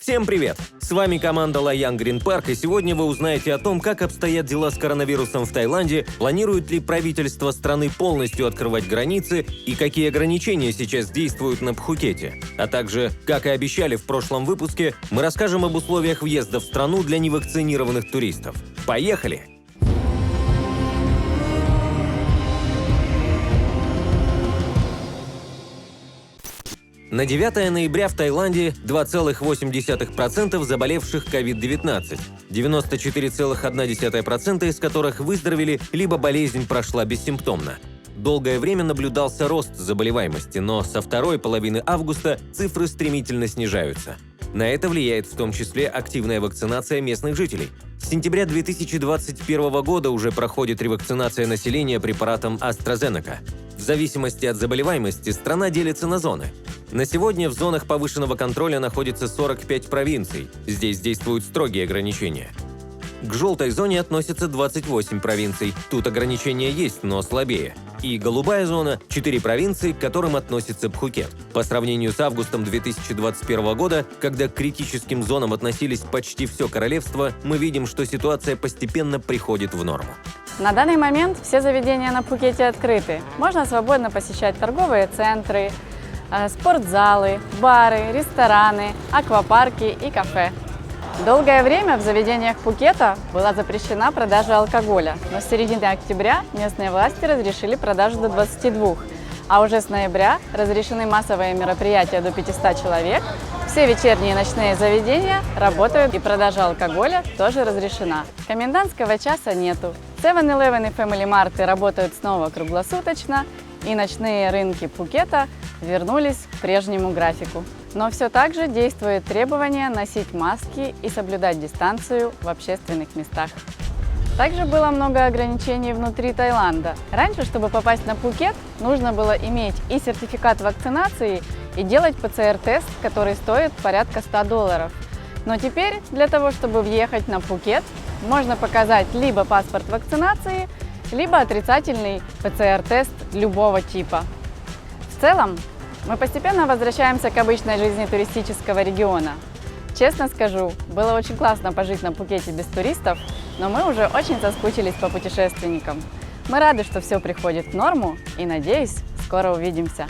Всем привет! С вами команда Loyang Green Park, и сегодня вы узнаете о том, как обстоят дела с коронавирусом в Таиланде, планирует ли правительство страны полностью открывать границы и какие ограничения сейчас действуют на Пхукете. А также, как и обещали в прошлом выпуске, мы расскажем об условиях въезда в страну для невакцинированных туристов. Поехали! На 9 ноября в Таиланде 2,8% заболевших COVID-19, 94,1% из которых выздоровели, либо болезнь прошла бессимптомно. Долгое время наблюдался рост заболеваемости, но со второй половины августа цифры стремительно снижаются. На это влияет в том числе активная вакцинация местных жителей. С сентября 2021 года уже проходит ревакцинация населения препаратом AstraZeneca. В зависимости от заболеваемости страна делится на зоны. На сегодня в зонах повышенного контроля находится 45 провинций. Здесь действуют строгие ограничения. К желтой зоне относятся 28 провинций. Тут ограничения есть, но слабее. И голубая зона – 4 провинции, к которым относится Пхукет. По сравнению с августом 2021 года, когда к критическим зонам относились почти все королевство, мы видим, что ситуация постепенно приходит в норму. На данный момент все заведения на Пхукете открыты. Можно свободно посещать торговые центры, спортзалы, бары, рестораны, аквапарки и кафе. Долгое время в заведениях Пхукета была запрещена продажа алкоголя, но с середины октября местные власти разрешили продажу до 22, а уже с ноября разрешены массовые мероприятия до 500 человек, все вечерние и ночные заведения работают и продажа алкоголя тоже разрешена. Комендантского часа нету. 7-Eleven и Family Mart работают снова круглосуточно, и ночные рынки Пхукета вернулись к прежнему графику. Но все так же действует требование носить маски и соблюдать дистанцию в общественных местах. Также было много ограничений внутри Таиланда. Раньше, чтобы попасть на Пхукет, нужно было иметь и сертификат вакцинации, и делать ПЦР-тест, который стоит порядка $100. Но теперь для того, чтобы въехать на Пхукет, можно показать либо паспорт вакцинации, либо отрицательный ПЦР-тест любого типа. В целом, мы постепенно возвращаемся к обычной жизни туристического региона. Честно скажу, было очень классно пожить на Пхукете без туристов, но мы уже очень соскучились по путешественникам. Мы рады, что все приходит в норму и, надеюсь, скоро увидимся.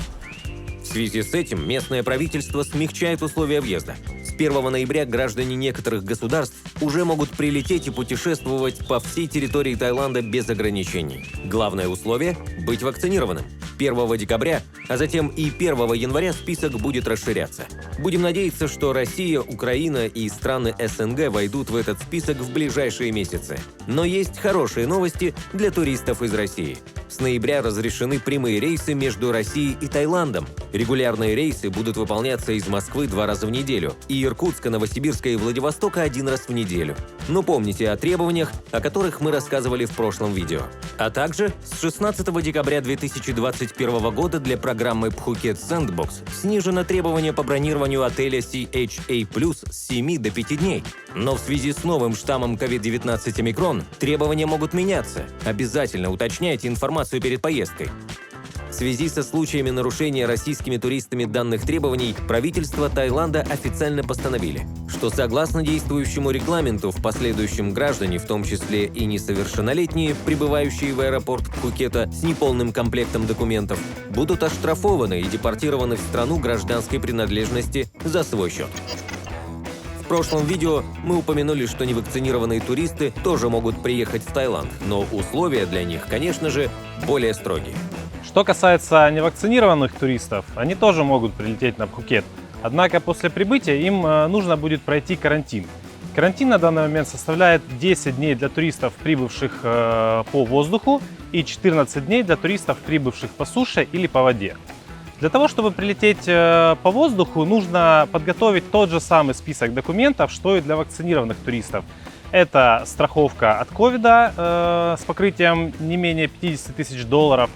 В связи с этим местное правительство смягчает условия въезда. С 1 ноября граждане некоторых государств уже могут прилететь и путешествовать по всей территории Таиланда без ограничений. Главное условие – быть вакцинированным. 1 декабря, а затем и 1 января список будет расширяться. Будем надеяться, что Россия, Украина и страны СНГ войдут в этот список в ближайшие месяцы. Но есть хорошие новости для туристов из России. С ноября разрешены прямые рейсы между Россией и Таиландом. Регулярные рейсы будут выполняться из Москвы 2 раза в неделю, и Иркутска, Новосибирска и Владивостока 1 раз в неделю. Но помните о требованиях, о которых мы рассказывали в прошлом видео. А также с 16 декабря 2021 года для программы Phuket Sandbox снижено требование по бронированию отеля CHA+ с 7 до 5 дней. Но в связи с новым штаммом COVID-19 Омикрон требования могут меняться. Обязательно уточняйте информацию перед поездкой. В связи со случаями нарушения российскими туристами данных требований, правительство Таиланда официально постановили, что согласно действующему регламенту в последующем граждане, в том числе и несовершеннолетние, прибывающие в аэропорт Пхукета с неполным комплектом документов, будут оштрафованы и депортированы в страну гражданской принадлежности за свой счет. В прошлом видео мы упомянули, что невакцинированные туристы тоже могут приехать в Таиланд, но условия для них, конечно же, более строгие. Что касается невакцинированных туристов, они тоже могут прилететь на Пхукет. Однако после прибытия им нужно будет пройти карантин. Карантин на данный момент составляет 10 дней для туристов, прибывших по воздуху, и 14 дней для туристов, прибывших по суше или по воде. Для того, чтобы прилететь по воздуху, нужно подготовить тот же самый список документов, что и для вакцинированных туристов. Это страховка от ковида с покрытием не менее $50 000.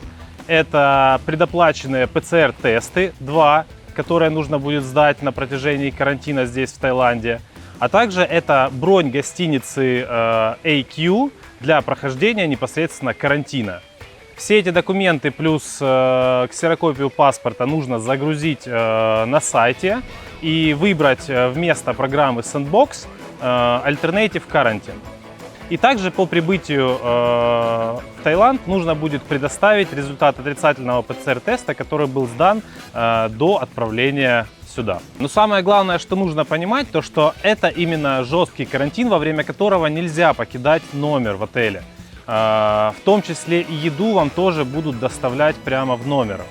Это предоплаченные ПЦР-тесты 2, которые нужно будет сдать на протяжении карантина здесь, в Таиланде. А также это бронь гостиницы AQ для прохождения непосредственно карантина. Все эти документы плюс ксерокопию паспорта нужно загрузить на сайте и выбрать вместо программы Sandbox Alternative Quarantine. И также по прибытию в Таиланд нужно будет предоставить результат отрицательного ПЦР-теста, который был сдан до отправления сюда. Но самое главное, что нужно понимать, то что это именно жесткий карантин, во время которого нельзя покидать номер в отеле. В том числе и еду вам тоже будут доставлять прямо в номер.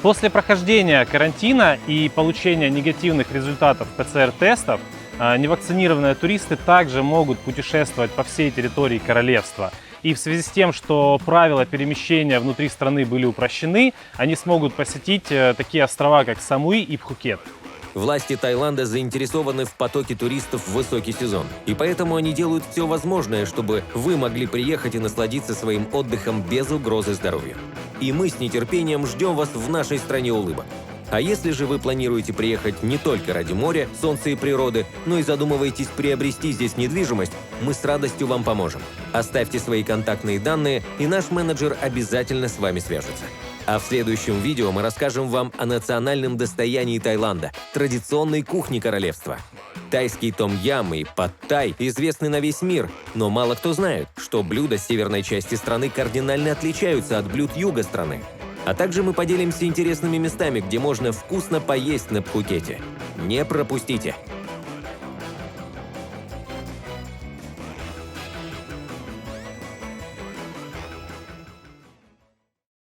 После прохождения карантина и получения негативных результатов ПЦР-тестов невакцинированные туристы также могут путешествовать по всей территории королевства. И в связи с тем, что правила перемещения внутри страны были упрощены, они смогут посетить такие острова, как Самуи и Пхукет. Власти Таиланда заинтересованы в потоке туристов в высокий сезон, и поэтому они делают все возможное, чтобы вы могли приехать и насладиться своим отдыхом без угрозы здоровью. И мы с нетерпением ждем вас в нашей стране улыбок. А если же вы планируете приехать не только ради моря, солнца и природы, но и задумываетесь приобрести здесь недвижимость, мы с радостью вам поможем. Оставьте свои контактные данные, и наш менеджер обязательно с вами свяжется. А в следующем видео мы расскажем вам о национальном достоянии Таиланда – традиционной кухне королевства. Тайский том-ям и пад-тай известны на весь мир, но мало кто знает, что блюда северной части страны кардинально отличаются от блюд юга страны. А также мы поделимся интересными местами, где можно вкусно поесть на Пхукете. Не пропустите!